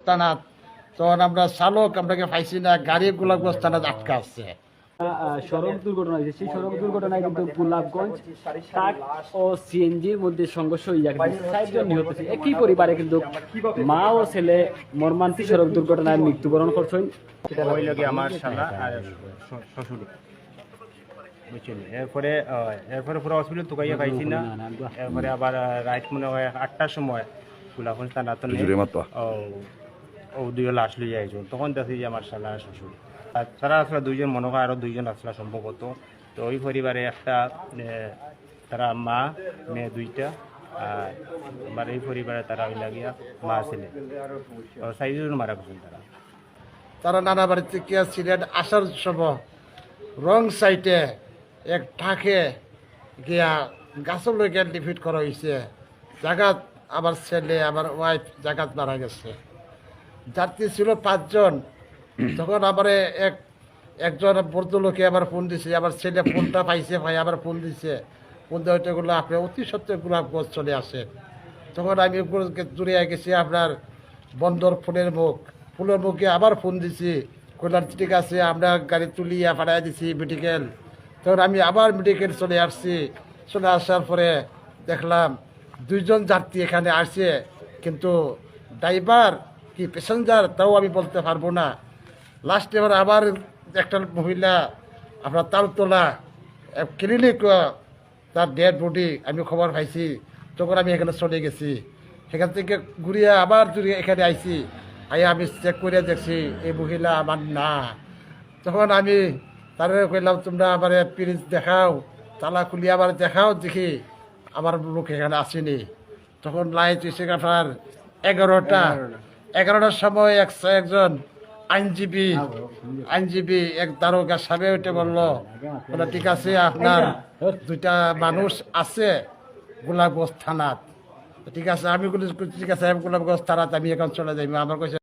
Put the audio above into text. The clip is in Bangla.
থানাত, তখন আমরা চালক আপনাকে পাইছি না, গাড়ি গোলাপগঞ্জ থানাত আটকা আছে। সড়ক দুর্ঘটনা হয়েছে, সেই সড়ক দুর্ঘটনায় কিন্তু গোলাপগঞ্জ ট্রাক ও সিএনজির মধ্যে সংঘর্ষ হয়ে যায়, ৬০ জন নিহত হয়েছে। একই পরিবারে কিন্তু মা ও ছেলে মর্মান্তিক সড়ক দুর্ঘটনায় মৃত্যুবরণ করছেন। ওই লগে আমার শালা আর শ্বশুর বুঝছেন। এরপরে পুরো হসপিটাল তুকাইয়া পাইছি না। এরপরে আবার রাত মনে হয় ৮টার সময় গোলাপগঞ্জ থানাতে ও দুইজন লাশ লইয়া আইছো, তখন দেখি যে আমার শালা আর শ্বশুর। আর তারা আসলে দুইজন, মনে হয় আরও দুইজন আসলে সম্ভবত। তো ওই পরিবারে একটা তারা মা মেয়ে দুইটা, আর আমার এই পরিবারে তারা ওই লাগিয়া মা ছেলে ৬০ মারা গেছেন। তারা নানা বাড়ি থেকে সিলেট আসার সময় রং সাইডে এক ঠাকে গিয়া গাছের লইকে ডিফিট করা হয়েছে। জাগাত আমার ছেলে আমার ওয়াইফ জাগাত মারা গেছে। যাত্রী ছিল ৫ জন। তখন আবার একজন ভদ্রলোকে আবার ফোন দিছে, আমার ছেলে ফোনটা পাইছে, ভাই আবার ফোন দিছে, ফোন দেওয়াটা গুলো আপনি অতি সত্ত্বে গোলাপগঞ্জ চলে আসেন। তখন আমি জুড়ে গেছি আপনার বন্দর ফুলের মুখে আবার ফোন দিছি, কইলাম ঠিক আছে আমরা গাড়ি তুলিয়া পাঠাই দিছি মেডিকেল। তখন আমি আবার মেডিকেল চলে আসছি। চলে আসার পরে দেখলাম ২ জন যাত্রী এখানে আসছে, কিন্তু ড্রাইভার কি প্যাসেঞ্জার তাও আমি বলতে পারবো না। লাস্ট এবার আবার একটা মহিলা আপনার তালতলা ক্লিনিক, তার ডেড বডি আমি খবর পাইছি। তখন আমি এখানে চলে গেছি, সেখান থেকে ঘুরিয়ে আবার এখানে আইছি। আমি চেক করে দেখছি এই মহিলা আমার না। তখন আমি তার কইলাম তোমরা আবার প্লিজ দেখাও, তালা খুলিয়ে আবার দেখাও, দেখি আমার লোক এখানে আসেনি। তখন লাইট এসে আপনার 11টার সময় একজন আইনজীবী এক দারোগা সাহেব উঠে বললো, ঠিক আছে আপনার 2টা মানুষ আছে গোলাপগঞ্জ থানাত। ঠিক আছে, আমি ঠিক আছে গোলাপগঞ্জ থানাত আমি এখন চলে যাই। আমার কাছে